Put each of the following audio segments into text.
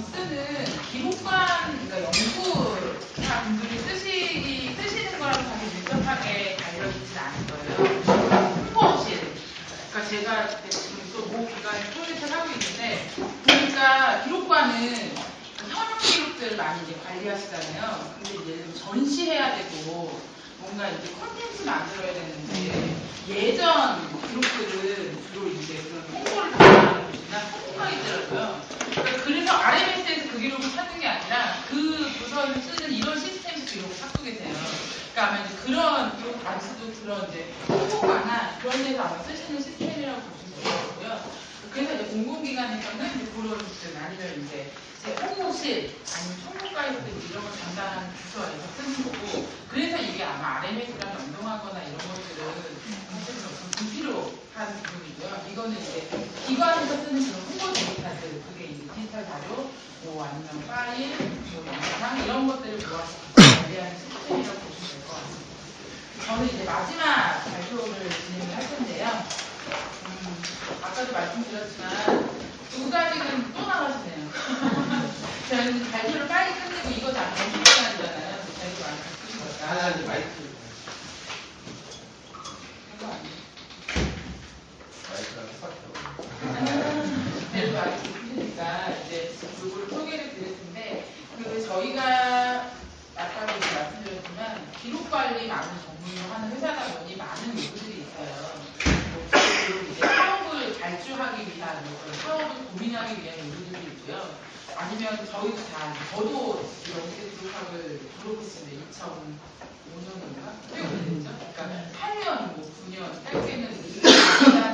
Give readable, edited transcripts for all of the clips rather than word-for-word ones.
쓰는 기록관, 그러니까 연구사 분들이 쓰시는 거랑 사실 밀접하게 달려있진 않은 거예요. 홍보실. 그러니까 제가 지금 또 모 기관에 프로젝트를 하고 있는데, 보니까 기록관은 현황 기록들을 많이 이제 관리하시잖아요. 근데 이제 전시해야 되고, 뭔가 이제 콘텐츠 만들어야 되는데, 예전 기록들은 주로 이제 그런 홍보를 담당하는 곳이나 홍보가 있더라고요. 그래서 RMS에서 그 기록을 찾는 게 아니라 그 부서에서 쓰는 이런 시스템 기록을 찾고 계세요. 그러니까 아마 이제 그런 기록 단수도 그런 이제 홍보가나 그런 데서 아마 쓰시는 시스템이라고 보시면 되고요. 그래서 이제 공공기관에서는 이제 그런 부분 아니면 이제 제 홍보실 아니면 총무과에서 이런 걸 담당하는 부서에서 쓰는 거고, 그래서 이게 아마 RMS랑 연동하거나 이런 것들은 사실은 어떤 불필요한 부분이고요. 이거는 이제 기관에서 쓰는 그런 홍보 데이터들, 그게 이제 디지털 자료, 뭐 아니면 파일, 뭐 영상 이런 것들을 모아서 관리하는 시스템이라고 보시면 될 것 같습니다. 저는 이제 마지막 발표를 진행을 할 텐데요. 아까도 말씀드렸지만 두 가지는 또 나가시네요. 저희는 발표를 빨리 끝내고 이거 다 검증해야 되잖아요. 저희도 많이 바꾸신 거니까. 아니, 마이크. 마이크랑 똑같아요. 저희도 많이 바꾸시니까 이제 이걸 소개를 드릴 텐데, 그 저희가 아까도 말씀드렸지만 기록관리 많은 전문으로 하는 회사다 보니 많은 요구들이 있어요. 그리고 이제 사업을 발주하기 위한, 사업을 고민하기 위한 요구들이 있고요. 아니면 저희도 저도 영세 기록학을 졸업했습니다. 2005년인가? 꽤 오래됐죠? 그러니까 8년, 뭐 9년, 짧게는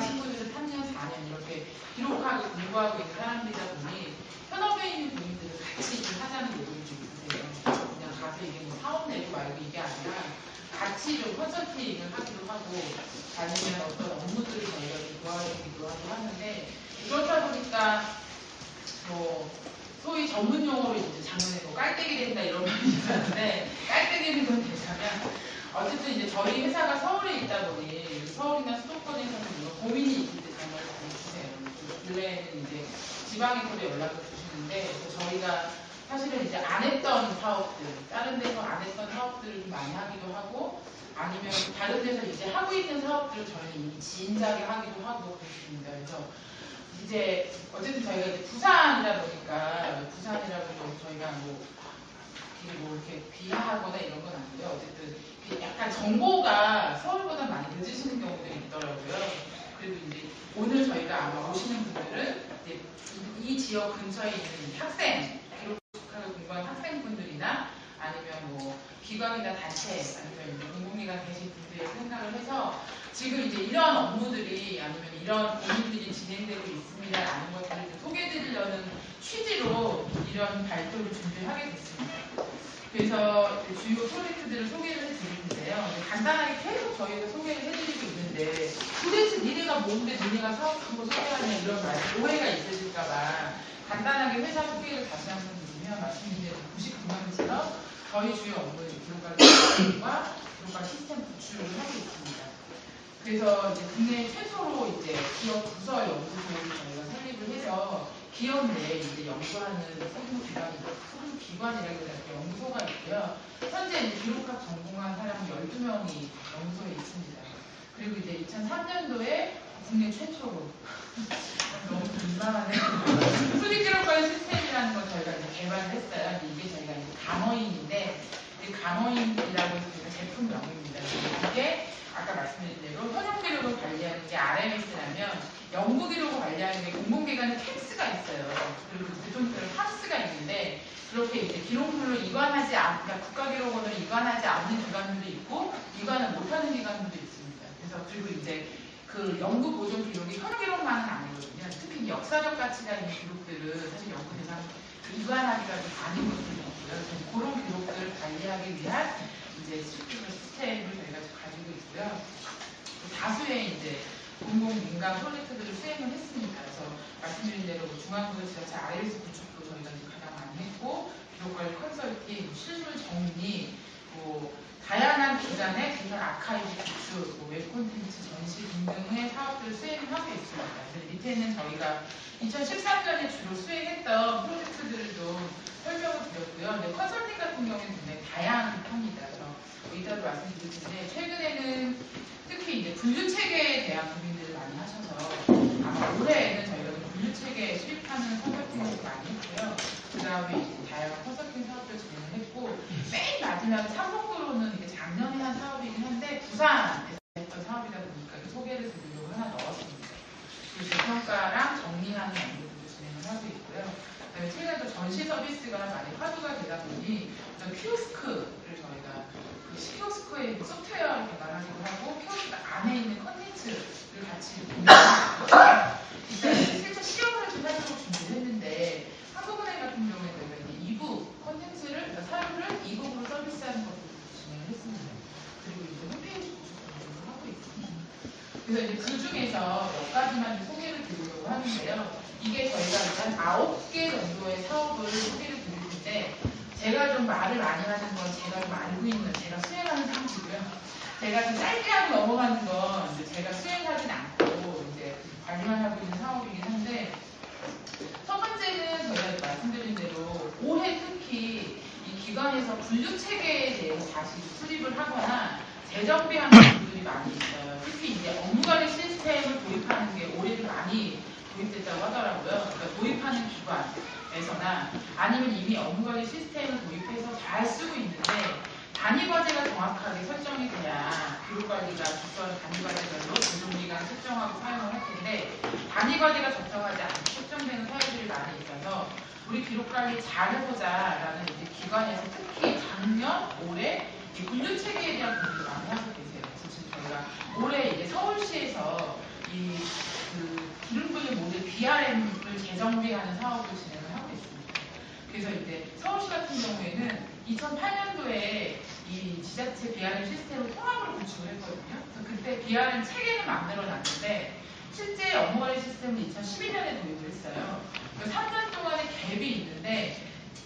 친구들은 3년, 4년 이렇게 기록학을 공부하고 있는 사람들이다 보니 현업에 있는 분들은 같이 좀 하자는 요구를 좀 있으세요. 그냥 가서 이게 뭐 사업 내고 말고 이게 아니라 같이 좀 컨설팅을 하기도 하고, 아니면 어떤 업무들을 저희가 좀 도와주기도 하고 하는데, 그렇다 보니까 뭐 소위 전문 용어로 이제 작년에 뭐 깔때기 된다 이런 말이 있었는데, 깔때기는 건 괜찮아요. 어쨌든 이제 저희 회사가 서울에 있다 보니 서울이나 수도권에서는 이런 고민이 있을 때 정말 많이 주세요. 근래에는 이제 지방에서도 연락을 주시는데, 저희가 사실은 이제 안 했던 사업들, 다른 데서 안 했던 사업들을 좀 많이 하기도 하고, 아니면 다른 데서 이제 하고 있는 사업들을 저희는 이미 진작에 하기도 하고 그렇습니다. 그래서 이제 어쨌든 저희가 이제 부산이다 보니까, 부산이라고 저희가 뭐 이렇게 비하하거나 이런 건 아니고요. 어쨌든 약간 정보가 서울보다 많이 늦으시는 경우들이 있더라고요. 그리고 이제 오늘 저희가 아마 오시는 분들은 이제 이 지역 근처에 있는 학생, 기록학을 공부하는 학생분들이나 아니면 뭐 기관이나 단체, 아니면 공공기관 계신 분들의 생각을 해서 지금 이제 이런 업무들이 아니면 이런 고민들이 진행되고 있습니다라는 것들을 소개해드리려는 취지로 이런 발표를 준비하게 됐습니다. 그래서 주요 프로젝트들을 소개를 해드리는데요. 간단하게 계속 저희가 소개를 해드리고 있는데, 도대체 니네가 뭔데 니네가 사업한 거 소개하냐 이런 오해가 있으실까봐 간단하게 회사 소개를 다시 한번 드리면, 말씀드린 대로 99년처럼 저희 주요 업무는 기록관 시스템과 기록관 시스템 구축을 하고 있습니다. 그래서 이제 국내 최초로 이제 기업 부서 연구소를 저희가 설립을 해서 기업 내에 이제 연구하는 소규모기관이라고 해서 연구소가 있고요. 현재 이제 기록학 전공한 사람 12명이 연구소에 있습니다. 그리고 이제 2003년도에 국내 최초로 너무 민망하네요. 수직기록관 시스템이라는 걸 저희가 이제 개발을 했어요. 이게 저희가 이제 가머인인데, 이 가머인이라고 해서 제품명입니다. 이게 아까 말씀드린 대로 현역 기록을 관리하는 게 RMS라면, 연구 기록을 관리하는 게 공공기관의 텍스가 있어요. 그리고 대통령의 팝스가 있는데, 그렇게 이제 기록물로 이관하지 그러니까 국가기록원으로 이관하지 않는 기관들도 있고, 이관을 못하는 기관들도 있습니다. 그래서 그리고 이제 그 연구 보존 기록이 현역 기록만은 아니거든요. 특히 역사적 가치가 있는 기록들은 사실 연구 대상 이관하기가 좀 아닌 것들이 있고요. 그래서 그런 기록들을 관리하기 위한 이제 시스템을 저희가 가지고 있고요. 다수의 이제 공공 민간 프로젝트들을 수행을 했습니다. 그래서 말씀드린 대로 중앙부도 지자체 RMS 구축도 저희가 이제 가장 많이 했고, 기록관리 컨설팅, 실물 정리, 뭐 다양한 기관의 디지털 아카이브 구축, 뭐 웹 콘텐츠 전시 등등의 사업들을 수행하고 있습니다. 그래서 밑에는 저희가 2013년에 주로 수행했던 프로젝트들도 사업이 다양한 컨설팅 사업을 진행을 했고 맨 마지막에 삼성도로는 이게 작년에 한 사업이긴 한데 부산에서 했던 사업이다 보니까 그 소개를 드리려고 하나 넣었습니다. 그 재평가랑 정리하는 업무들도 진행을 하고 있고요. 그다음에 최근에 또 전시 서비스가 많이 화두가 되다 보니 키오스크를 저희가 그 키오스크의 소프트웨어를 개발하기도 하고 키오스크 안에 있는 컨텐츠를 같이 공유하고 일단 실제 시험을 좀 하도록 준비를 했는데 한국은행 같은 경우에 저희가 이제 이북 컨텐츠를 그러니까 사료를 이북으로 서비스하는 것도 진행을 했습니다. 그리고 이제 홈페이지 구축도 하고 있습니다. 그래서 이제 그 중에서 몇 가지만 소개를 드리려고 하는데요. 이게 저희가 일단 9개 정도의 사업을 소개를 드릴 텐데 제가 좀 말을 많이 하는 건 제가 좀 알고 있는 제가 수행하는 상식이고요. 제가 좀 짧게 하고 넘어가는 건 이제 제가 수행하진 않고 이제 관리만 하고 있는 사업이긴 한데 첫 번째는 저희가 말씀드린 대로 올해 특히 이 기관에서 분류 체계에 대해서 다시 수립을 하거나 재정비하는 부분들이 많이 있어요. 특히 이제 업무관리 시스템을 도입하는 게 올해도 많이 도입됐다고 하더라고요. 그러니까 도입하는 기관에서나 아니면 이미 업무관리 시스템을 도입해서 잘 쓰고 있는데 단위과제가 정확하게 설정이 돼야 기록관리가 기초한 단위과제별로 조정기간 설정하고 사용을 할 텐데 단위과제가 적정하지 않게 설정되는 사유들이 많이 있어서 우리 기록관리 잘해보자라는 이제 기관에서 특히 작년, 올해 이 분류체계에 대한 고민을 많이 하고 계세요. 그래서 지금 저희가 올해 이제 서울시에서 이 기름분류 모델 BRM을 재정비하는 사업을 진행을 하고 있습니다. 그래서 이제 서울시 같은 경우에는 2008년도에 이 지자체 BRM 시스템을 통합으로 구축을 했거든요. 그래서 그때 BRM 체계는 만들어 놨는데 실제 업무관리 시스템을 2012년에 도입을 했어요. 3년 동안의 갭이 있는데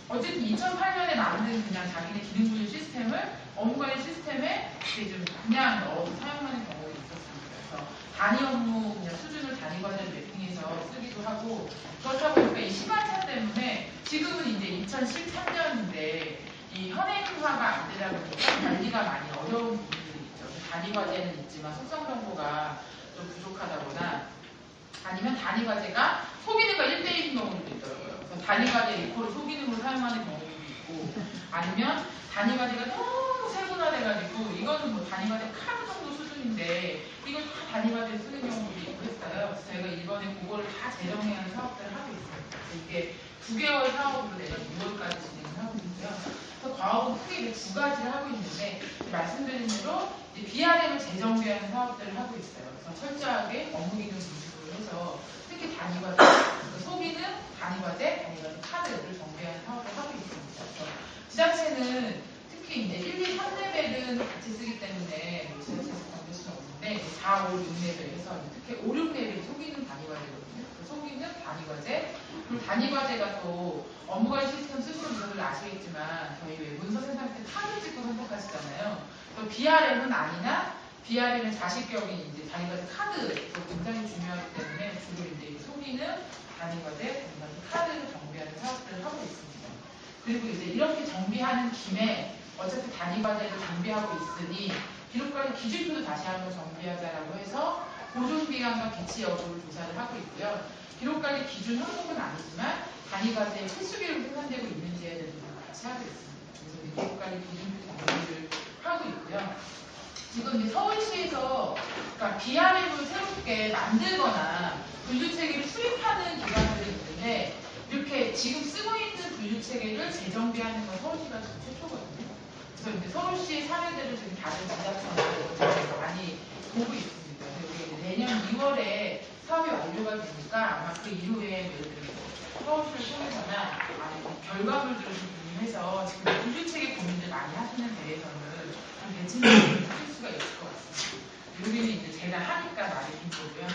어쨌든 2008년에 만든 그냥 자기네 기능분류 시스템을 업무관리 시스템에 좀 그냥 넣어서 사용하는 경우가 있었습니다. 그래서 단위 업무 그냥 수준을 단위 과제를 매핑해서 쓰기도 하고 그렇다 보니까 이 시간차 때문에 지금은 이제 2013년인데 이 현행화가 안 되다 보니까 관리가 많이 어려운 부분들이 있죠. 단위 과제는 있지만 속성 정보가 좀 부족하다거나 아니면 단위 과제가 소기능과 1대1인 경우도 있더라고요. 그래서 단위 과제 리콜을 소기능으로 사용하는 경우도 있고 아니면 단위 과제가 너무 세분화돼가지고 이거는 뭐 단위 과제 카드 정도 수준인데 이걸 다 단위 과제를 쓰는 경우도 있고 했어요. 그래서 저희가 이번에 그거를 다 재정해야 하는 사업들을 하고 있어요. 그래서 이게 9개월 사업으로 내년 6월까지 진행을 하고 있고요. 그래서 과업은 크게 2가지를 하고 있는데 말씀드린 대로 BRM을 재정비하는 사업들을 하고 있어요. 그래서 철저하게 업무기능 분석을 해서 특히 단위과제, 소기능, 단위과제, 단위과제 카드를 정비하는 사업을 하고 있습니다. 그래서 지자체는 특히 이제 1, 2, 3레벨은 같이 쓰기 때문에 지자체에서 건들 수는 없는데 4, 5, 6레벨 해서 특히 5, 6레벨이 소기능 단위과제거든요. 소기능 단위과제 그리고 단위과제가 또 업무관리 시스템 쓰시는 분들은 아시겠지만 저희 왜 문서 생산할 때 카드 찍고 선택하시잖아요. 또 BRM은 아니나 BRM의 자식격인 이제 단위과제 카드도 굉장히 중요하기 때문에 주로 이제 소기능 단위과제 카드를 정비하는 사업들을 하고 있습니다. 그리고 이제 이렇게 정비하는 김에 어차피 단위과제를 정비하고 있으니 기록관리 기준표도 다시 한번 정비하자라고 해서 보존기간과 개치 여부를 조사를 하고 있고요. 기록관리 기준 항목은 아니지만 단위과제의 필수기록이 생산되고 있는지에 대해서 같이 하고 있습니다. 그래서 기록관리 기준표 정비를 하고 있고요. 지금 이제 서울시에서 그러니까 BRM을 새롭게 만들거나 분류체계를 수립하는 기관들이 있는데 이렇게 지금 쓰고 있는 분류체계를 재정비하는 건 서울시가 지금 최초거든요. 그래서 이제 서울시 사례들을 지금 다른 지자체나 많이 보고 있습니다. 그리고 내년 2월에 사업이 완료가 되니까 아마 그 이후에 예를 들어 서울시를 통해서나 아니면 결과물들을 좀 공유해서 지금 분류체계 고민들 많이 하시는 데에서는 좀 대칭을 할 수가 있을 것 같습니다. 여기는 이제 제가 하니까 말해준 거고요.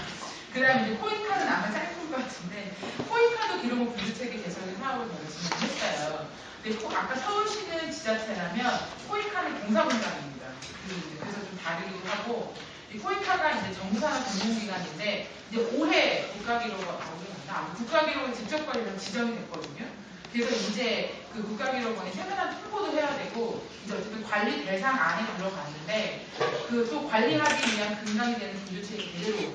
그 다음에 이제 코인카는 아마 짧은 것 같은데 코인카도 기록물 분류체계 개선의 사업을 저희가 진행했어요. 근데 아까 서울시는 지자체라면 코인카는 공사공장입니다. 그래서 좀 다르기도 하고 이 코인카가 이제 정부산업 공공기관인데 이제 올해 국가기록원 직접 관리로 지정이 됐거든요. 그래서 이제 그 국가기록원이 세분한 통보도 해야 되고 이제 어쨌든 관리 대상 안에 들어갔는데 그 또 관리하기 위한 근간이 되는 분류체계 제대로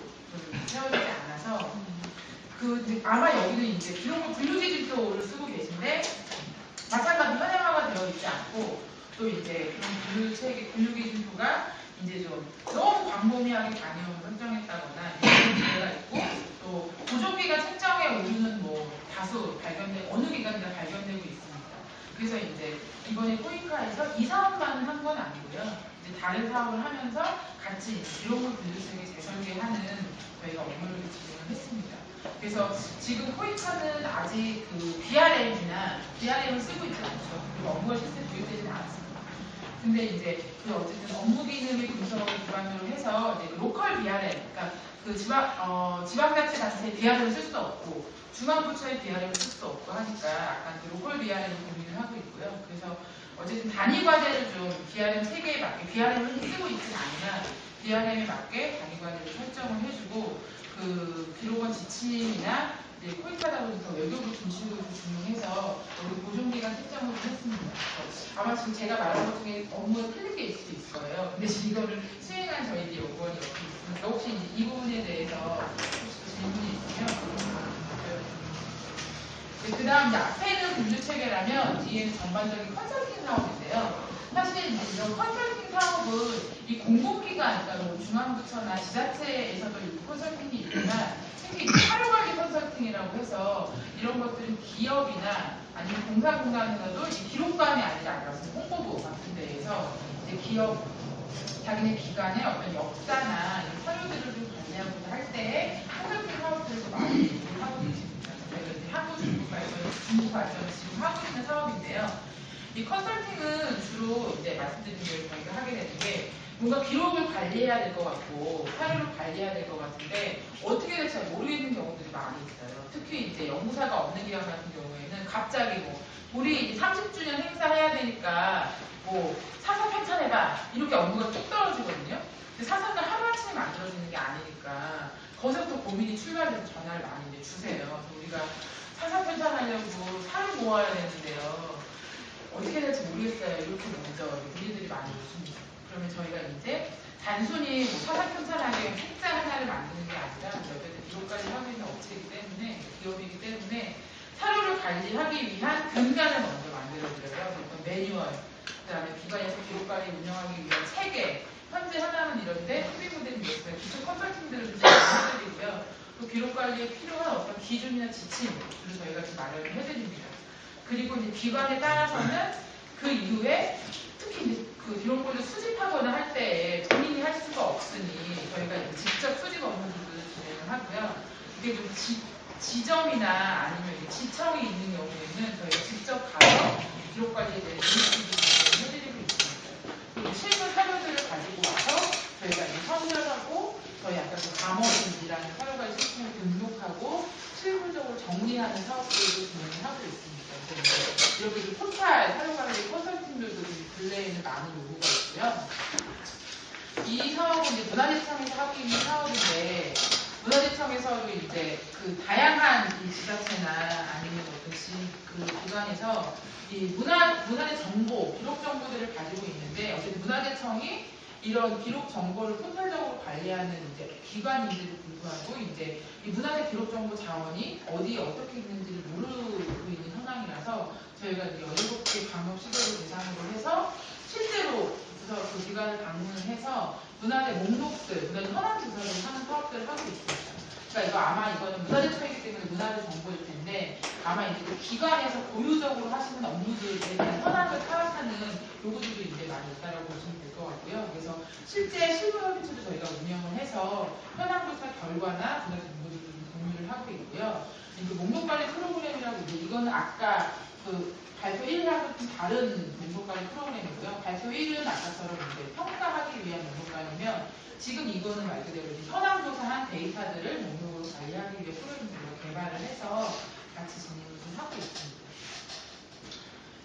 세워지지 않아서 그 아마 여기는 이제 기록물 분류기준표를 쓰고 계신데 또 이제 그런 근로기준부가 이제 좀 너무 광범위하게 단위형을 설정했다거나 이런 문제가 있고 또 보존기간 책정의 오류는 뭐 다수 어느 기관이나 발견되고 있습니다. 그래서 이제 이번에 포이카에서 이 사업만은 한 건 아니고요. 이제 다른 사업을 하면서 같이 기록물 분류체계 재설계하는 저희가 업무를 진행을 했습니다. 그래서 지금 포이카는 아직 그 BRM을 쓰고 있지 않죠. 그리고 업무가 실제 도입되지는 않습니다. 근데 이제 그 어쨌든 업무 기능의 분석을 기반으로 해서 이제 로컬 BRM, 그러니까 그 지방자치단체의 BRM을 쓸 수 없고 중앙부처의 BRM을 쓸 수 없고 하니까 약간 그 로컬 BRM을 고민을 하고 있고요. 그래서 어쨌든 단위 과제를 좀 BRM 체계에 맞게 BRM을 쓰고 있진 않으나 BRM에 맞게 단위 과제를 설정을 해주고 그 기록원 지침이나 포인트하다 보니까 외교부 중심으로 중용해서 우리 보존기간 책정을 했습니다. 아마 지금 제가 말한 것 중에 업무가 틀린 게 있을 수 있을 거예요. 근데 이거를 수행한 저희 요구원이 옆에 있으니까 혹시 이 부분에 대해서 혹시 질문이 있으면 그 다음 앞에는 분류체계라면 뒤에는 전반적인 컨설팅 사업인데요. 사실 이런 컨설팅 사업은 이 공공기관, 그러니까 뭐 중앙부처나 지자체에서도 컨설팅이 있지만 특히 사료관리 컨설팅이라고 해서 이런 것들은 기업이나 아니면 공사공단에서도 기록관이 아니라 홍보부 같은 데에서 이제 기업 자기네 기관의 어떤 역사나 사료들을 좀 관리하고자 할 때에 컨설팅 사업들을 많이 하고 있습니다. 한국 중국 발전을 지금 하고 있는 사업인데요. 이 컨설팅은 주로 이제 말씀드린 대로 저희가 하게 되는 게 뭔가 기록을 관리해야 될 것 같고 사료를 관리해야 될 것 같은데 어떻게 될지 잘 모르겠는 경우들이 많이 있어요. 특히 이제 연구사가 없는 기관 같은 경우에는 갑자기 뭐 우리 30주년 행사해야 되니까 뭐 사사 편찬해봐 이렇게 업무가 뚝 떨어지거든요. 근데 사사는 하루아침에 만들어지는 게 아니니까 거기서부터 고민이 출발해서 전화를 많이 이제 주세요. 그래서 우리가 사사 편찬하려고 사료 모아야 되는데요. 어떻게 될지 모르겠어요. 이렇게 먼저 문의들이 많이 오십니다. 그러면 저희가 이제 단순히 뭐 사사 편찬하기 위한 책자 하나를 만드는 게 아니라 어쨌든 기록관리 하고 있는 업체이기 때문에 기업이기 때문에 사료를 관리하기 위한 근간을 먼저 만들어드려요. 어떤 매뉴얼, 그 다음에 기관에서 기록관리 운영하기 위한 체계, 현재 하나는 이런데 소비모델이 있어요. 기술 컨설팅들을 좀 해드리고요. 또 기록관리에 필요한 어떤 기준이나 지침을 저희가 좀 마련을 해드립니다. 그리고 이제 기관에 따라서는 그 이후에 특히 이제 그 기록물을 수집하거나 할 때 본인이 할 수가 없으니 저희가 이제 직접 수집 업무들을 진행을 하고요. 이게 좀 지점이나 아니면 지청이 있는 경우에는 저희가 직접 가서 기록관리에 대해 인식을 해드리고 있습니다. 그리고 실물 사료들을 가지고 와서 저희가 이제 선별하고 저희 아까 그 감원이라는 사료관리 시스템을 등록하고 실질적으로 정리하는 사업들도 진행을 하고 있습니다. 이렇게 포탈 사료관리 컨설팅들도 근래에는 많은 요구가 있고요. 이 사업은 이제 문화재청에서 하고 있는 사업인데 문화재청에서도 이제 그 다양한 이 지자체나 아니면 어떤 그 기관에서 이 문화재 정보, 기록 정보들을 가지고 있는데 어쨌든 문화재청이 이런 기록 정보를 포털적으로 관리하는 이제 기관인데도 불구하고 이제 이 문화재 기록 정보 자원이 어디에 어떻게 있는지를 모르고 있는 현황이라서 저희가 이제 17개 방역 시설을 대상으로 해서 실제로 그 기관을 방문을 해서 문화재 목록들, 문화재 현황 조사를 하는 사업들을 하고 있습니다. 그러니까 이거 아마 이거는 문화재청이기 때문에 문화재 정보일 텐데 아마 이제 그 기관에서 고유적으로 하시는 업무들에 대한 현황을 파악하는 요구들도 이제 많이 있다고 보시면 될 것 같고요. 그래서 실제 실무 서비스도 저희가 운영을 해서 현황 조사 결과나 문화재 정보들도 좀 공유를 하고 있고요. 그 목록관리 프로그램이라고 이제 이거는 아까 그 발표 1하고 좀 다른 목록관리 프로그램이고요. 발표 1은 아까처럼 이제 평가하기 위한 목록관리면 지금 이거는 말 그대로 현황 조사한 데이터들을 목록으로 관리하기 위해 프로그램을 개발을 해서 같이 진행을 좀 하고 있습니다.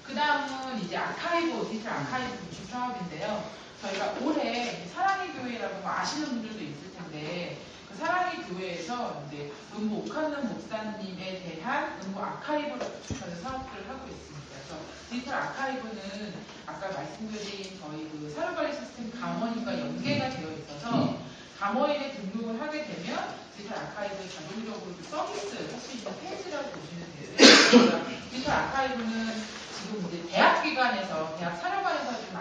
그 다음은 이제 아카이브, 디지털 아카이브 구축 사업인데요. 저희가 올해 사랑의 교회라고 뭐 아시는 분들도 있을 텐데 그 사랑의 교회에서 이제 음모 옥한는 목사님에 대한 음모 아카이브를 구축하는 사업들을 하고 있습니다. 그래서 디지털 아카이브는 아까 말씀드린 저희 그 사료관리 시스템 감원인과 연계가 되어 있어서 감원인에 등록을 하게 되면 디지털 아카이브 자동적으로 서비스 할 수 있는 페이지라고 보시면 돼요. 디지털 아카이브는 지금 이제 대학 기관에서, 대학 사료관에서 좀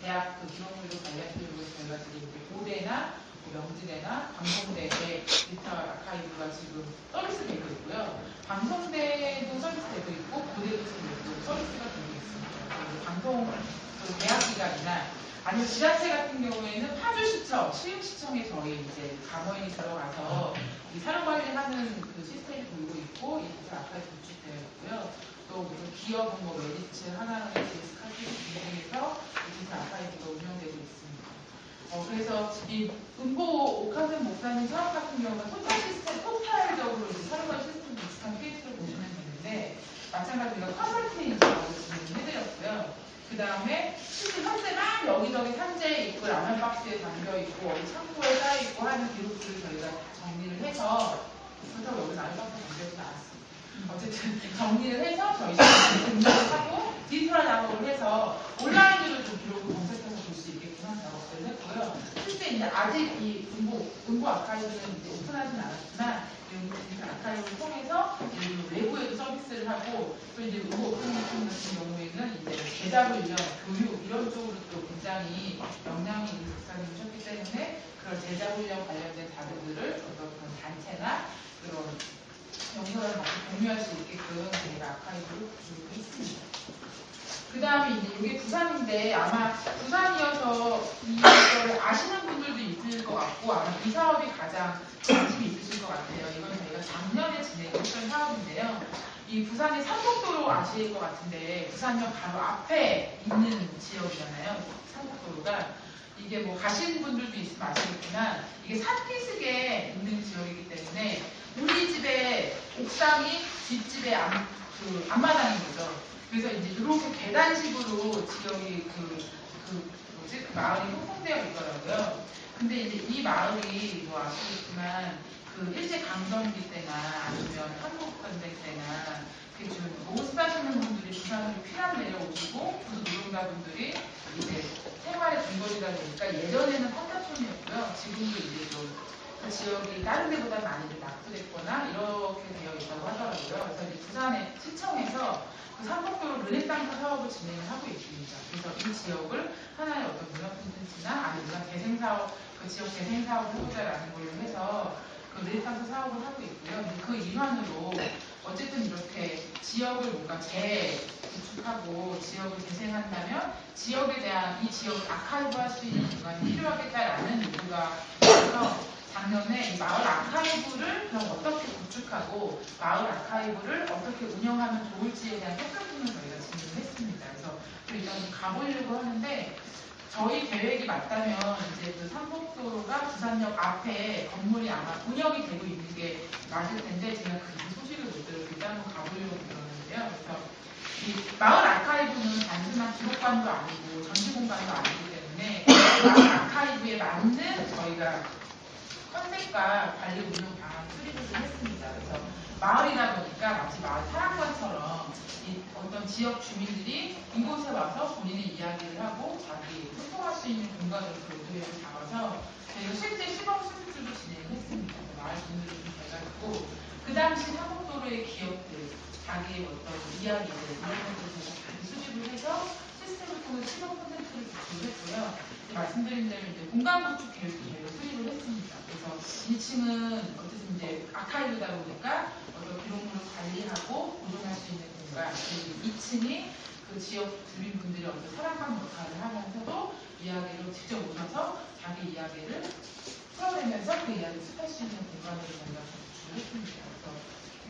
대학 그 기록물도 관련되고 저희가 지금 고대나 명지대나 방송대에 디지털 아카이브가 지금 서비스되고 있고요. 방송대도 서비스되고 있고 고대도 지금 서비스가 되고 있습니다. 그리고 방송 그 대학기관이나 아니면 지자체 같은 경우에는 파주시청, 시흥시청에 저희 이제 감호인이 들어가서 이 사료관리하는 그 시스템이 돌고 있고 이 디지털 아카이브 구축되어 있고요. 또 무슨 기업은 뭐 메디츠, 하나은행, GS카드 등등에서 디지털 아카이브가 운영되고 있습니다. 그래서 이 은보 오카센 목사님 사업 같은 경우는 토탈 시스템, 토탈적으로 이제 사료관 시스템 비슷한 케이스를 보시면 되는데 마찬가지로 컨설팅하고 진행해드렸고요. 그 다음에 실제 현재 막 여기저기 산재에 있고 라면 박스에 담겨있고 어디 창고에 쌓여있고 하는 기록들을 저희가 다 정리를 해서 그렇다고 여기 라면 박스에 담겨있지 않았습니다. 어쨌든 정리를 해서 저희 시스템에 등록을 하고 디지털 작업을 해서 온라인으로 좀 기록을 검색해서 볼 수 있게끔 한 작업들을 했고요. 실제 이제 아직 이 은보 아카이브는 이제 오픈하진 않았지만 디지털 아카이브를 통해서 외부에도 서비스를 하고 또 이제 은보 오픈하신 같은 경우에는 이제 제자훈련, 교육 이런 쪽으로 또 굉장히 역량이 있는 목사님이셨기 때문에 그런 제자훈련 관련된 자료들을 어떤 그런 단체나 그런 영상을 같이 공유할 수 있게끔 저희가 아카이브를 구축을 했습니다. 그 다음에 이제 이게 부산인데 아마 부산이어서 이거를 아시는 분들도 있을 것 같고 아마 이 사업이 가장 관심이 있으실 것 같아요. 이건 저희가 작년에 진행했던 사업인데요. 이 부산의 삼곡도로 아실 것 같은데 부산역 바로 앞에 있는 지역이잖아요. 삼곡도로가 이게 뭐 가시는 분들도 있으면 아시겠지만 이게 산기슭에 있는 지역이기 때문에 우리 집의 옥상이 뒷집의 앞마당인 거죠. 그래서 이제 이렇게 계단식으로 지역이 그 마을이 형성되어 있더라고요. 근데 이제 이 마을이 뭐 아시겠지만 그 일제강점기 때나 아니면 한국전쟁 때나 좀 못 사시는 분들이 부산으로 피난 내려오시고 그 노동자분들이 이제 생활의 근거리다 보니까 예전에는 판타촌이었고요. 지금도 이제 좀 그 지역이 다른 데보다 많이 낙후됐거나 이렇게 되어 있다고 하더라고요. 그래서 이제 부산의 시청에서 그 삼곡도로 르네상스 사업을 진행을 하고 있습니다. 그래서 이 지역을 하나의 어떤 문화 콘텐츠나 아니면 재생사업, 그 지역 재생사업을 해보자라는 걸로 해서 그 르네상스 사업을 하고 있고요. 근데 그 일환으로 어쨌든 이렇게 지역을 뭔가 재구축하고 지역을 재생한다면 지역에 대한 이 지역을 아카이브할 수 있는 공간이 필요하겠다라는 요구가 있어서 작년에 이 마을 아카이브를 그럼 어떻게 구축하고 마을 아카이브를 어떻게 운영하면 좋을지에 대한 협상팀을 저희가 진행을 했습니다. 그래서 일단 가보려고 하는데 저희 계획이 맞다면 이제 그 삼곡도로가 부산역 앞에 건물이 아마 운영이 되고 있는 게 맞을 텐데 제가 그 소식을 못 들어서 일단 한번 가보려고 그러는데요. 그래서 이 마을 아카이브는 단순한 기록관도 아니고 전시 공간도 아니기 때문에 마을 아카이브에 맞는 저희가 컨셉과 관리 운영 방안 수립을 좀 했습니다. 그래서 마을이다 보니까 마치 마을 사랑관처럼 이 어떤 지역 주민들이 이곳에 와서 본인의 이야기를 하고 자기 소통할 수 있는 공간으로 계획을 잡아서 저희가 실제 시범 수습들도 진행을 했습니다. 마을 분들이 좀 돼가지고 그 당시 삼곡도로의 기업들, 자기의 어떤 이야기들 이런 것들을 잘 수집을 해서 시스템을 통해 시범 콘텐츠를 구축을 했고요. 말씀드린 대로 이제 공간 구축 계획도 저희가 수립을 했습니다. 그래서 1층은 어쨌든 이제 아카이브다 보니까 어떤 기록물을 관리하고 보존할 수 있는 공간, 그리고 2층이 그 지역 주민분들이 어떤 사랑방 역할을 하면서도 이야기를 직접 오셔서 자기 이야기를 풀어내면서 그 이야기를 습할 수 있는 공간으로 저희가 구축을 했습니다. 그래서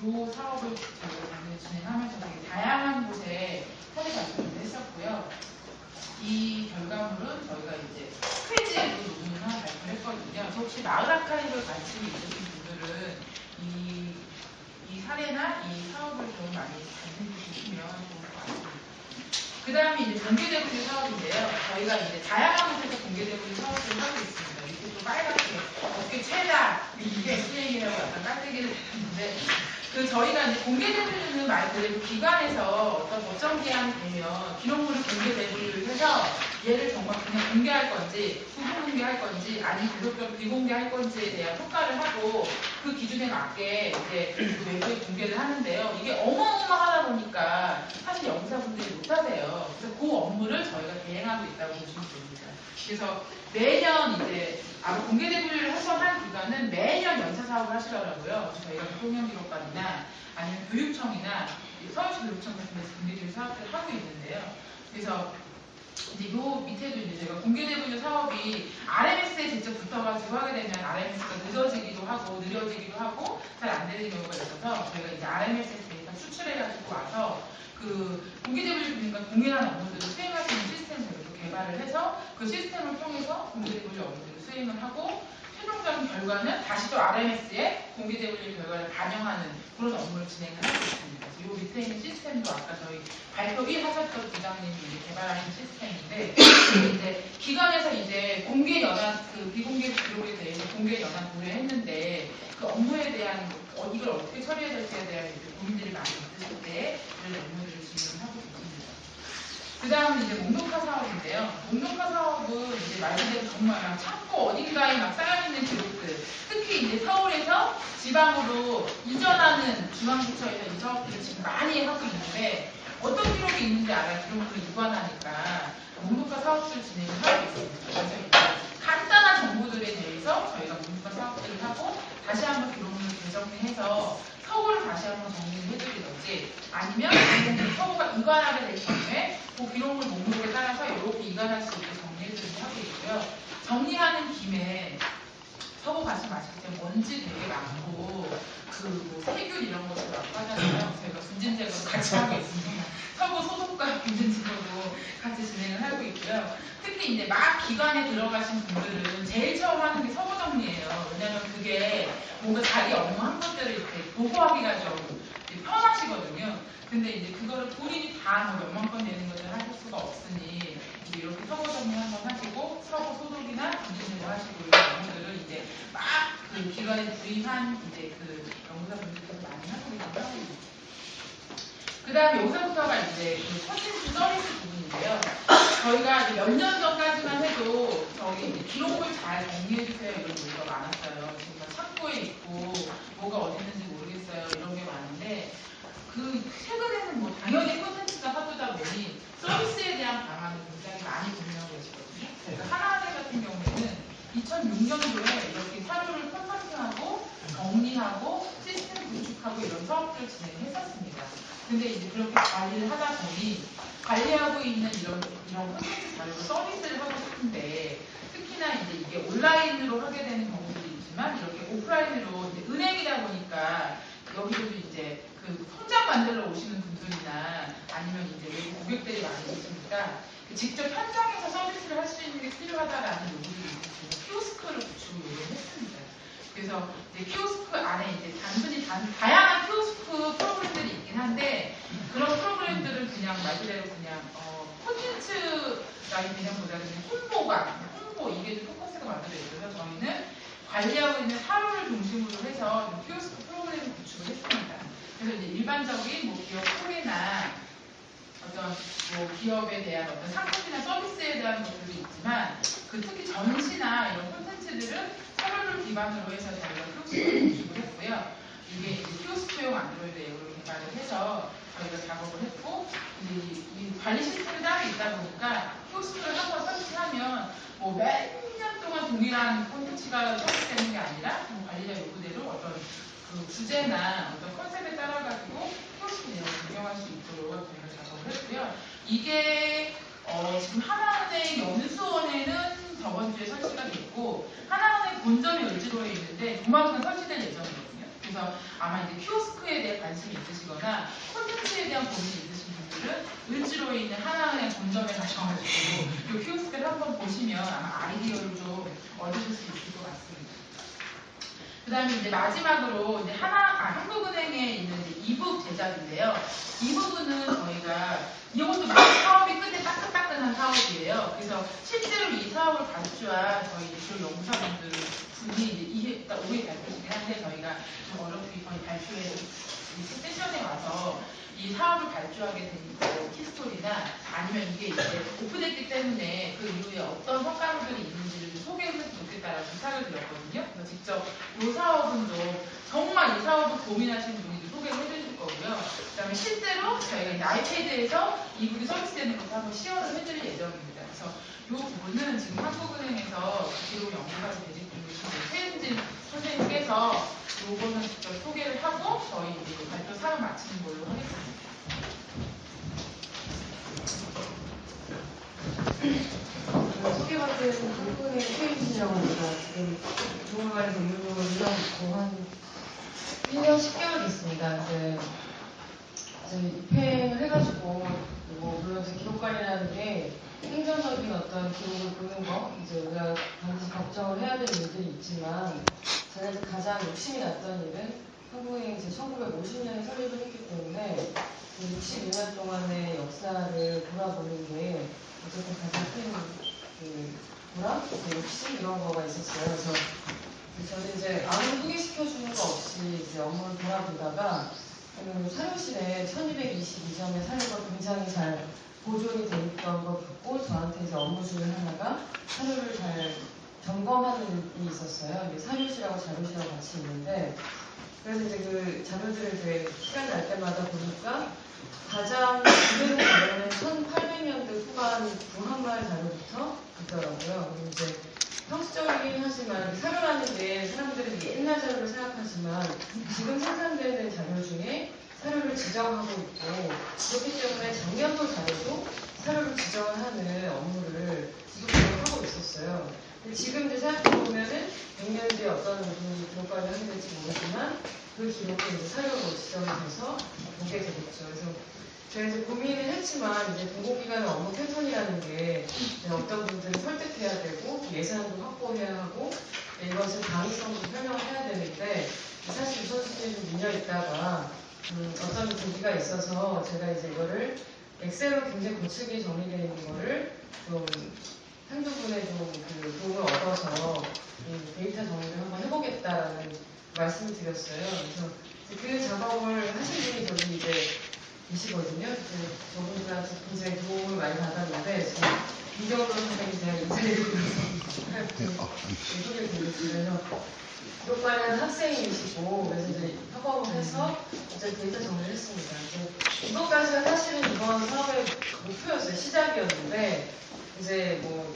이 사업을 저희가 작년에 진행하면서 되게 다양한 곳에 사례 발표를 했었고요. 이 결과물은 저희가 이제 페이지에도 논문을 하나 발표를 했거든요. 혹시 마을 아카이브에 관심이 있으신 분들은 이 사례나 이 사업을 좀 많이 관심 주시면 좋을 것 같습니다. 그 다음에 이제 공개대분류 사업인데요. 저희가 이제 다양한 곳에서 공개대분류 사업을 하고 있습니다. 이렇게 또 빨갛게 어깨 최다 이게 수행이라고 약간 깔때기를 했는데 저희가 이제 공개대분류는 말 그대로 기관에서 어떤 법정 기한이 되면 기록물을 공개대분류를 해서 얘를 정말 그냥 공개할 건지 부분 공개할 건지 아니면 계속적으로 비공개할 건지에 대한 평가를 하고 그 기준에 맞게 이제 그 외부에 공개를 하는데요. 이게 어마어마하다 보니까 사실 영사분들이 못하세요. 그래서 그 업무를 사업들을 저희가 대행하고 있다고 보시면 됩니다. 그래서 매년 이제 아마 공개대 분류를 한번 한 기관은 매년 연차 사업을 하시더라고요. 저희가 통영기록관이나 아니면 교육청이나 서울시 교육청 같은 데서 공개대 사업들을 하고 있는데요. 그래서 이제 요 밑에도 이제 제가 공개대분류 사업이 RMS에 직접 붙어가지고 하게 되면 RMS가 늦어지기도 하고 느려지기도 하고 잘 안 되는 경우가 있어서 저희가 이제 RMS에서 데이터 수출해가지고 와서 그 공개대분류가 동일한 업무들을 수행할 수 있는 시스템을 저희가 개발을 해서 그 시스템을 통해서 공개대분류 업무들을 수행을 하고 최종적인 결과는 다시 또 RMS에 공개대분류 결과를 반영하는 그런 업무를 진행을 하고 있습니다. 이 밑에 있는 시스템도 아까 저희 발표 1 하셨던 부장님이 이제 개발하신 시스템인데 이제 기관에서 이제 공개 연한 그 비공개 기록에 대해서 공개 연한 도래했는데 그 업무에 대한 이걸 어떻게 처리해야 될지에 대한 이제 고민들이 많이 있으실 때 이런 업무들을 진행하고 있습니다. 그 다음은 이제 목록화 사업인데요. 목록화 사업은 이제 말 그대로 정말 막 창고 어딘가에 막 쌓여있는 기록들, 특히 이제 서울에서 지방으로 이전하는 중앙부처에서 이 사업들을 지금 많이 하고 있는데 어떤 기록이 있는지 알아야 기록물을 유관하니까 목록화 사업들을 진행을 하고 있습니다. 그래서 이제 간단한 정보들에 대해서 저희가 목록화 사업들을 하고 다시 한번 기록물을 재정리해서 서고를 다시 한번 정리를 해드리든지 아니면 서고가 이관하게 될 경우에 그 기록물 목록에 따라서 이렇게 이관할 수 있게 정리해드리고 하고 있고요. 정리하는 김에 서고 말씀하실 때 먼지 되게 많고 뭐 세균 이런 것도 많고 하잖아요. 저희가 분진 제거도 같이 하고 있습니다. 서고 소독과 분진 제거도 같이 진행을 하고 있고요. 특히 이제 막 기관에 들어가신 분들은 제일 처음 하는 게 서고 정리예요. 왜냐하면 그게 뭔가 자기 업무 한 것들을 이렇게 보고하기가 좀 편하시거든요. 근데 이제 그거를 본인이 다 몇만 건 되는 것을 하실 수가 없으니 이제 이렇게 서고 정리 한번 하시고 서고 소독이나 분진 제거 하시고 이런 업무들을 이제 막 그 기관에 부임한 이제 그 연구사분들께서 많이 하고 있습니다. 그 다음에 여기서부터가 이제 그 콘텐츠 서비스 부분인데요. 저희가 몇 년 전까지만 해도 저희 이제 기록물 잘 정리해주세요 이런 문의가 많았어요. 지금 창고에 있고 뭐가 어디 있는지 모르겠어요 이런 게 많은데 그 최근에는 뭐 당연히 콘텐츠가 화두다 보니 서비스에 대한 방안을 굉장히 많이 고민하고 계시거든요. 저희가 하나은행 같은 경우에는 2006년도에 이렇게 사료를 콘서트하고 정리하고 시스템 구축하고 이런 사업들을 진행했었습니다. 근데 이제 그렇게 관리를 하다 보니 관리하고 있는 이런 콘텐츠 자료로 서비스를 하고 싶은데 특히나 이제 이게 온라인으로 하게 되는 경우들이 있지만 이렇게 오프라인으로 이제 은행이다 보니까 여기서도 이제 그 통장 만들러 오시는 분들이나 아니면 이제 외국 고객들이 많이 있으니까 직접 현장에서 서비스를 할 수 있는 게 필요하다라는 요구들이 있어서 키오스크를 구축을 했습니다. 그래서 이제 키오스크 안에 이제 단순히 다양한 키오스크 프로그램들이 있긴 한데 그런 프로그램들을 그냥 말 그대로 그냥 콘텐츠라기보다는 홍보 이게 좀 포커스가 맞춰져 있어서 저희는 관리하고 있는 사료를 중심으로 해서 키오스크 프로그램을 구축을 했습니다. 그래서 이제 일반적인 뭐 기업 소개나 어떤 뭐 기업에 대한 어떤 상품이나 서비스에 대한 것들도 있지만 그 특히 전시나 이런 콘텐츠들은 서류를 기반으로 해서 저희가 키오스크를 구축을 했고요. 이게 이제 키오스크용 안드로이드 앱으로 개발을 해서 저희가 작업을 했고 이제 이 관리 시스템이 따로 있다 보니까 키오스크를 한번 설치하면 뭐 몇 년 동안 동일한 콘텐츠가 설치되는 게 아니라 뭐 관리자 요구대로 어떤 그 주제나 어떤 컨셉에 따라가지고 키오스크 내용을 변경할 수 있도록 저희가 작업을 했고요. 이게 지금 하나은행 연수원에는 저번 주에 설치가 됐고 하나은행 본점이 을지로에 있는데 조만간 설치될 예정이거든요. 그래서 아마 이제 키오스크에 대해 관심이 있으시거나 콘텐츠에 대한 고민이 있으신 분들은 을지로에 있는 하나은행 본점에 가셔가지고 이 키오스크를 한번 보시면 아마 아이디어를 좀 얻으실 수 있을 것 같습니다. 그 다음에 이제 마지막으로 이제 한국은행에 있는 이제 이북 제작인데요. 이 부분은 저희가 이것도 사업이 끝에 따끈따끈한 사업이에요. 그래서 실제로 이 사업을 발주한 저희 주요 연구사분들 분이 이게 딱 오후에 발표시긴 한데 저희가 좀 어렵게 거의 발표해서 세션에 와서 이 사업을 발주하게 된 히스토리나 아니면 이게 이제 오픈했기 때문에 그 이후에 어떤 성과물들이 있는지를 소개해서 좋겠다라고 부탁을 드렸거든요. 그래서 직접 이 사업은 좀 정말 이 사업을 고민하시는 분이 소개를 해주실 거고요. 그다음에 실제로 저희가 이제 아이패드에서 이북이 서비스되는 것도 한번 시연을 해드릴 예정입니다. 그래서 이 부분은 지금 한국은행에서 기록 연구까지 되실 분이신 최은진 선생님께서 이거는 직접 소개를 하고 저희 이제 발표 사업 마치는 걸로 하겠습니다. 소개받은 한국은행 최은진이라고 합니다. 지금 중앙관에서 운동을 일하고 한 1년 10개월 됐습니다. 이제 입행을 해가지고 물론 이제 기록관리라는 게 행정적인 어떤 기록을 보는 거 이제 우리가 반드시 걱정을 해야 될 일들이 있지만 제가 이제 가장 욕심이 났던 일은 한국은행이 이제 1950년에 설립을 했기 때문에 62년 동안의 역사를 돌아보는 게 어쨌든 가장 큰 보람? 욕심 이런 거가 있었어요. 그래서 저는 이제 아무 소개시켜주는 거 없이 이제 업무를 돌아보다가 사료실에 1222점의 사료가 굉장히 잘 보존이 돼 있던 걸 갖고 저한테 이제 업무 중에 하나가 사료를 잘 점검하는 일이 있었어요. 사료실하고 자료실하고 같이 있는데 그래서 이제 그 자료들을 이제 시간 날 때마다 보니까 가장 오래된 자료는 1800년대 후반 구한말 자료부터 있더라고요. 그리고 이제 형식적이긴 하지만 사료라는 게 사람들이 옛날 자료를 생각하지만 지금 생산되는 자료 중에 사료를 지정하고 있고 그렇기 때문에 작년도 자료도 사료를 지정하는 업무를 지속적으로 하고 있었어요. 근데 지금 이제 생각해보면은 100년 뒤에 어떤 분이 기록관을 하게 될지 모르지만 그 기록이 이제 사료로 지정이 돼서 보게 되겠죠. 그래서 제가 이제 고민을 했지만 이제 공공기관의 업무 패턴이라는 게 어떤 분들은 설득해야 되고 예산도 확보해야 하고 이것을 가능성도 설명을 해야 되는데 사실 우선순위에 좀 밀려 있다가 어떤 계기가 있어서 제가 이제 이거를 엑셀로 굉장히 거칠게 정리되어 있는 거를 좀 한두 분의 좀 그 도움을 얻어서 데이터 정리를 한번 해보겠다라는 말씀을 드렸어요. 그래서 그 작업을 하신 분이 저기 이제 계시거든요. 저분들한테 굉장히 도움을 많이 받았는데 지금 이정도 선생님이 제가 인사를 드려서 소개를 드리겠습니다. 기록관리하는 학생이시고 그래서 이제 협업을 해서 이제 데이터 정리를 했습니다. 이것까지가 사실은 이번 사업의 목표였어요. 시작이었는데 이제 뭐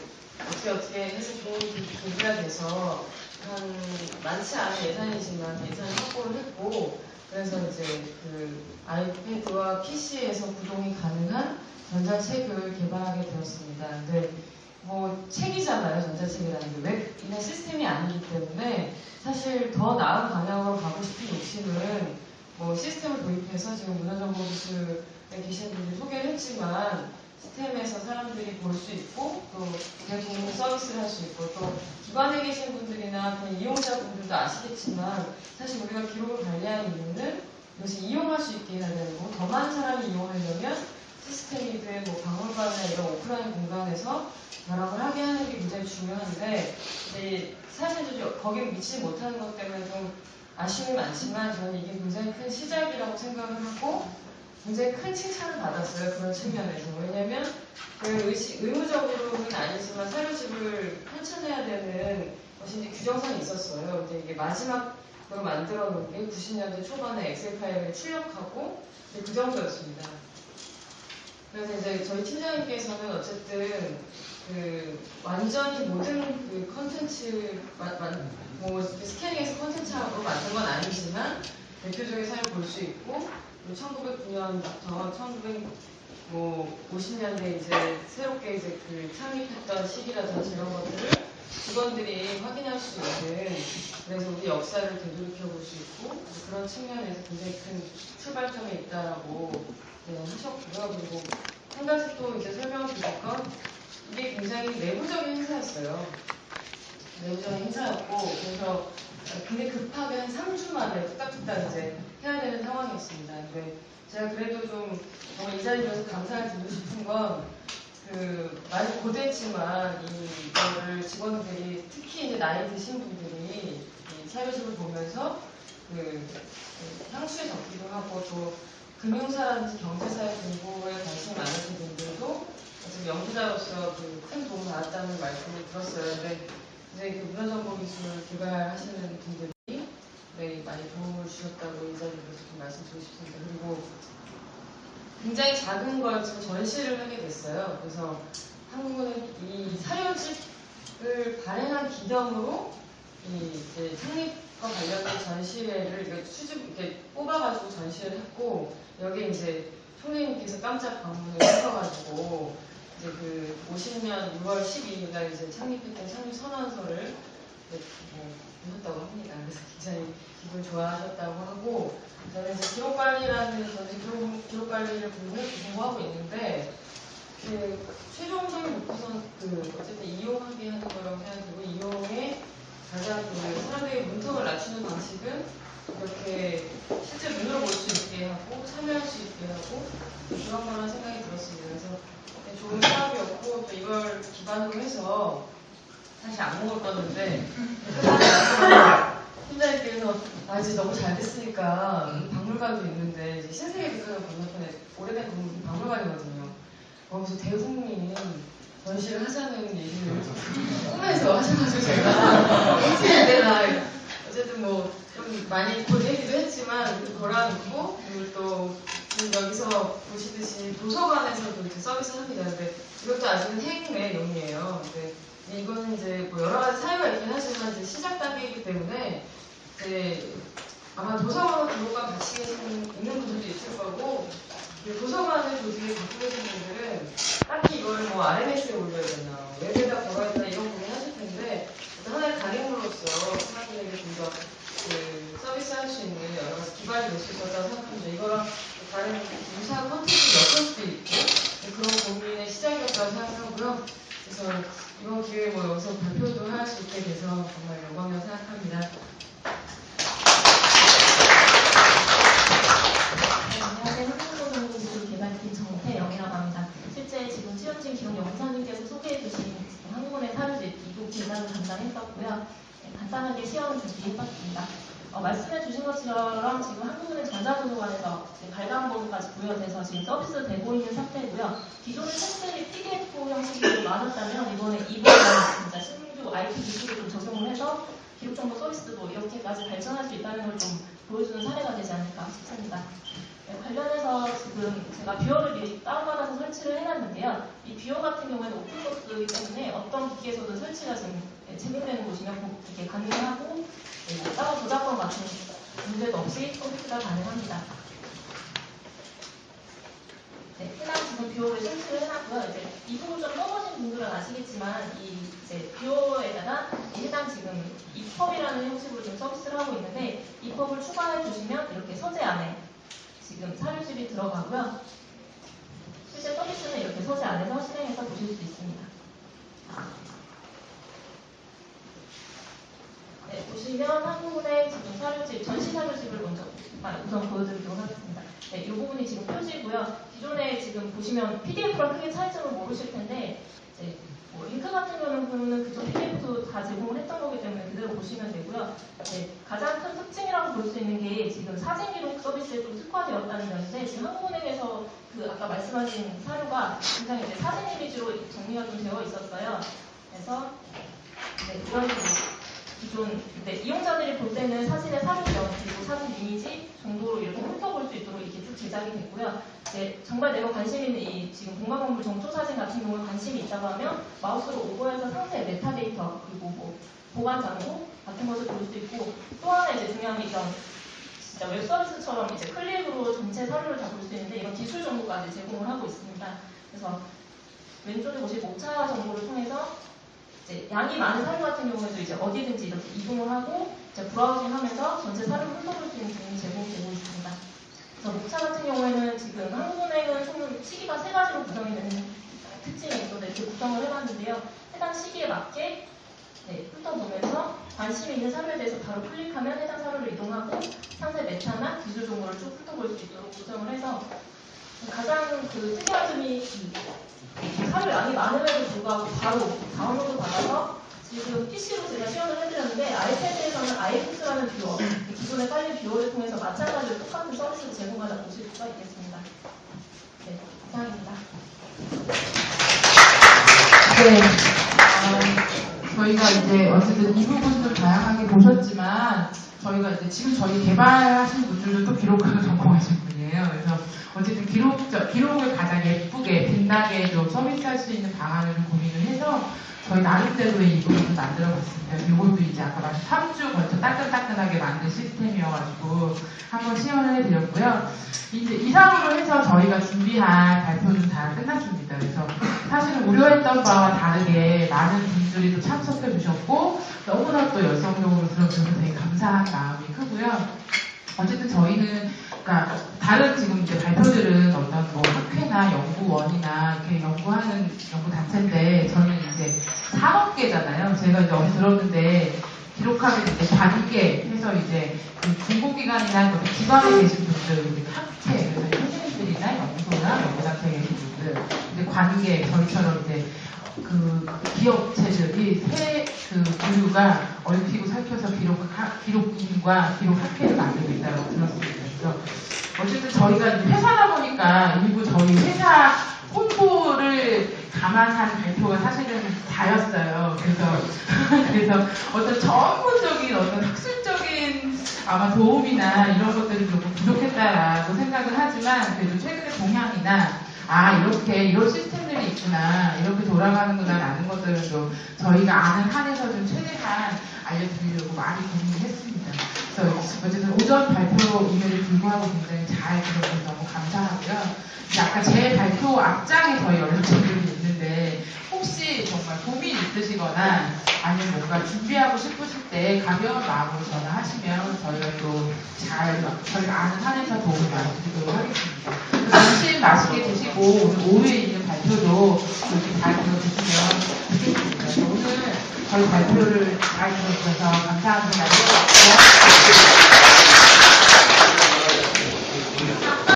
어떻게 해서 좋은 계기가 돼서 한 많지 않은 예산이지만 예산을 확보를 했고 그래서 이제 그 아이패드와 PC에서 구동이 가능한 전자책을 개발하게 되었습니다. 근데 뭐 책이잖아요. 전자책이라는 게 웹이나 시스템이 아니기 때문에 사실 더 나은 방향으로 가고 싶은 욕심은 뭐 시스템을 도입해서 지금 문화정보기술에 계신 분들이 소개를 했지만 시스템에서 사람들이 볼 수 있고 또 대국민 서비스를 할 수 있고 또 기관에 계신 분들이나 그냥 이용자분들도 아시겠지만 사실 우리가 기록을 관리하는 이유는 이것을 이용할 수 있게 해야 되고 더 많은 사람이 이용하려면 시스템이든 뭐 박물관이나 이런 오프라인 공간에서 결합을 하게 하는 게 굉장히 중요한데 사실 거기에 미치지 못하는 것 때문에 좀 아쉬움이 많지만 저는 이게 굉장히 큰 시작이라고 생각을 하고 굉장히 큰 칭찬을 받았어요. 그런 측면에서. 왜냐면 의무적으로는 아니지만 사료집을 편찬해야 되는 것이 이제 규정상이 있었어요. 근데 이게 마지막으로 만들어 놓은 게 90년대 초반에 엑셀 파일을 출력하고 그 정도였습니다. 그래서 이제 저희 팀장님께서는 어쨌든 완전히 모든 그 컨텐츠 뭐 스캐닝해서 컨텐츠하고 만든 건 아니지만 대표적인 사례를 볼 수 있고 1909년부터 1950년대 이제 새롭게 이제 그 창립했던 시기라든지 이런 것들을 직원들이 확인할 수 있는 그래서 우리 역사를 되돌이켜 볼 수 있고 그런 측면에서 굉장히 큰 출발점이 있다라고 하셨고요. 그리고 한 가지 또 이제 설명을 드릴 건 이게 굉장히 내부적인 행사였어요. 내부적인 행사였고 그래서 근데 급하게 한 3주 만에 뚝딱뚝딱 이제 해야 되는 상황이었습니다. 근데 제가 그래도 좀 정말 이 자리에 서 감사를 드리고 싶은 건 많이 고됐지만 이거를 직원들이 특히 이제 나이 드신 분들이 이 사료집을 보면서 향수에 적기도 하고 또 금융사라든지 경제사회 공부에 관심이 많으신 분들도 지금 연구자로서 큰 도움을 받았다는 말씀을 들었어요. 근데 이제 문화정보기술 개발하시는 분들이 많이 도움을 주셨다고 이 자리에서 말씀 드리고 싶습니다. 그리고 굉장히 작은 걸 전시를 하게 됐어요. 그래서 한국은 이 사료집을 발행한 기념으로 이제 창립과 관련된 전시회를 이렇게 뽑아가지고 전시를 했고, 여기에 이제 총리님께서 깜짝 방문을 하셔가지고 이제 그 50년 6월 12일 날 이제 창립했던 창립 선언서를 보셨다고 합니다. 그래서 굉장히 기분 좋아하셨다고 하고, 저는 이제 기록관리라는 전시 기록관리를 공부하고 있는데, 최종적인 목표는 어쨌든 이용하게 하는 거라고 생각되고, 이용에 가장 사람들의 문턱을 낮추는 방식은 이렇게 실제 눈으로 볼 수 있게 하고 참여할 수 있게 하고 그런 거라는 생각이 들었습니다. 그래서 좋은 사업이었고, 또 이걸 기반으로 해서 사실 안 먹을 건데 팀장님께서 이제 너무 잘 됐으니까 박물관도 있는데 이제 신세계 백화점 건너편에 오래된 박물관이거든요. 거기서 대국민 전시를 하자는 얘기를 꿈에서 하셔가지고 제가 어떻게 해야 되나, 어쨌든 좀 많이 고되기도 했지만 걸어놓고, 그리고 또 여기서 보시듯이 도서관에서도 이렇게 서비스를 합니다. 근데 이것도 아직은 행내용이에요. 근데 이거는 이제 여러 가지 사유가 있긴 하지만 이제 시작 단계이기 때문에 이제 아마 도서관과 기록관 같이 있는 분들도 있을 거고, 도서관을 조직에 갖고 계신 분들은 딱히 이걸 RMS에 올려야 되나, 웹에다 걸어야 되나 이런 고민 하실 텐데, 하나의 강의물로서 사람들에게 좀 더 서비스할 수 있는 여러 가지 기반이 될 수 있었다고 생각합니다. 이거랑 다른 유사한 컨텐츠를 엮을 수도 있고, 그런 고민의 시작이었다고 생각하고요. 그래서 이번 기회에 여기서 발표도 할 수 있게 돼서 정말 영광이라고 생각합니다. 안녕하세요. 한국은행기술개발팀 정태영이라고 합니다. 실제 지금 최현진 기록연구사님께서 소개해주신 한국은행 사료집 이북 제작을 담당했었고요. 간단하게 시험을 준비해봤습니다. 말씀해주신 것처럼 지금 한국은행 전자도서관에서 발간본까지 부여돼서 지금 서비스 되고 있는 상태고요. 기존의 책들이 PDF 형식으로 많았다면 이번에 이북이라는 진짜 신규 IT 기술을 좀 적용을 해서 기록정보 서비스도 이렇게까지 발전할 수 있다는 걸 좀 보여주는 사례가 되지 않을까 싶습니다. 관련해서 지금 제가 뷰어를 미리 다운받아서 설치를 해놨는데요. 이 뷰어 같은 경우에는 오픈소스이기 때문에 어떤 기기에서도 설치가 지금 진행되는 곳이면 이렇게 가능하고, 따로 저작권 같은 문제도 없이 컴퓨터가 가능합니다. 해당 지금 뷰어를 설치를 해놨고요. 이 부분 좀 써보신 분들은 아시겠지만, 뷰어에다가 해당 지금 EPUB이라는 형식으로 좀 서비스를 하고 있는데, EPUB을 추가해 주시면 이렇게 서재 안에 지금 사료집이 들어가고요. 실제 서비스는 이렇게 서재 안에서 실행해서 보실 수 있습니다. 보시면 한국은행 지금 사료집, 전시 사료집을 먼저 우선 보여드리도록 하겠습니다. 이 부분이 지금 표지고요. 기존에 지금 보시면 PDF랑 크게 차이점을 모르실 텐데, 링크 같은 경우는 그쪽 PDF도 다 제공을 했던 거기 때문에 그대로 보시면 되고요. 가장 큰 특징이라고 볼 수 있는 게 지금 사진 기록 서비스에 좀 특화되었다는 점인데, 지금 한국은행에서 아까 말씀하신 사료가 굉장히 사진 이미지로 정리가 좀 되어 있었어요. 그래서 이런 식으로 기존 이용자들이 볼 때는 사진의 사료전 그리고 사진 이미지 정도로 이렇게 훑어볼 수 있도록 이렇게 쭉 제작이 됐고요. 정말 내가 관심 있는 이 지금 공간건물 정초 사진 같은 경우에 관심이 있다고 하면 마우스로 오버해서 상세 메타데이터 그리고 보관 장소 같은 것을 볼 수 있고, 또 하나 중요한 게 이런 진짜 웹 서비스처럼 클릭으로 전체 사료를 다 볼 수 있는데 이런 기술 정보까지 제공을 하고 있습니다. 그래서 왼쪽에 보실 목차 정보를 통해서 양이 많은 사료 같은 경우에도 어디든지 이렇게 이동을 하고 브라우징하면서 전체 사료를 훑어볼 수 있는 기능이 제공되고 있습니다. 그래서 목차 같은 경우에는 지금 한국은행은 총 시기가 3가지로 구성이 되는 특징이 있어서 이렇게 구성을 해봤는데요. 해당 시기에 맞게 훑어보면서 관심이 있는 사료에 대해서 바로 클릭하면 해당 사료를 이동하고 상세 메타나 기술 정보를 쭉 훑어볼 수 있도록 구성을 해서 가장 특이한 점이 사료 양이 많음에도 불구하고 바로 다운로드 받아서 지금 PC로 제가 시연을 해드렸는데 아이패드에서는 iBooks라는 뷰어, 기존의 빨리 뷰어를 통해서 마찬가지로 똑같은 서비스를 제공하다 보실 수가 있겠습니다. 이상입니다. 저희가 어쨌든 이 부분도 다양하게 보셨지만 저희가 이제 지금 저희 개발하신 분들도 또 기록학을 전공하신 분이에요. 그래서 어쨌든 기록을 가장 예쁘게 빛나게 좀 서비스할 수 있는 방안을 좀 고민을 해서 저희 나름대로의 이 부분을 만들어봤습니다. 이것도 이제 아까 말씀 3주 먼저 따끈따끈하게 만든 시스템이어가지고 한번 시연을 해드렸고요. 이제 이상으로 해서 저희가 준비한 발표는 다 끝났습니다. 그래서 사실은 우려했던 바와 다르게 많은 분들이 또 참석해 주셨고 너무나 또 열성적으로 들어주셔서 되게 감사한 마음이 크고요. 어쨌든 저희는 그러니까 다른 지금 이제 발표들은 어떤 뭐 학회나 연구원이나 이렇게 연구하는 연구 단체인데 저는 이제 산업계잖아요. 제가 이제 어디 들었는데 기록하게 이제 관계 해서 이제 그 공공기관이나 그 기관에 계신 분들, 학회, 그래서 선생님들이나 연구소나 연구단체에 계신 분들, 이제 관계 저희처럼 이제 그 기업체들이 그 교류가 얽히고 설켜서 기록인과 기록학회를 만들고 있다고 들었습니다. 그래서 어쨌든 저희가 이제 회사다 보니까 일부 저희 회사 홍보를 감안한 발표가 사실은 다였어요. 그래서 어떤 전문적인 어떤 학술적인 아마 도움이나 이런 것들이 조금 부족했다라고 생각을 하지만 그래도 최근의 동향이나 이렇게 이런 시스템들이 있구나, 이렇게 돌아가는구나 라는 것들을 좀 저희가 아는 한에서 좀 최대한 알려드리려고 많이 고민을 했습니다. 그래서 어쨌든 오전 발표임에도 불구하고 굉장히 잘 들어줘서 너무 감사하고요. 이제 아까 제 발표 앞장에 저희 연락처들이 있는데 혹시 정말 고민 있으시거나 아니면 뭔가 준비하고 싶으실 때 가벼운 마음으로 전화하시면 저희가 또 저희가 아는 한에서 도움을 많이 드리도록 하겠습니다. 점심 맛있게 드시고 오늘 오후에 있는 발표도 이렇게 잘 들어주시면 좋겠습니다. 오늘 저희 발표를 잘 들어주셔서 감사합니다.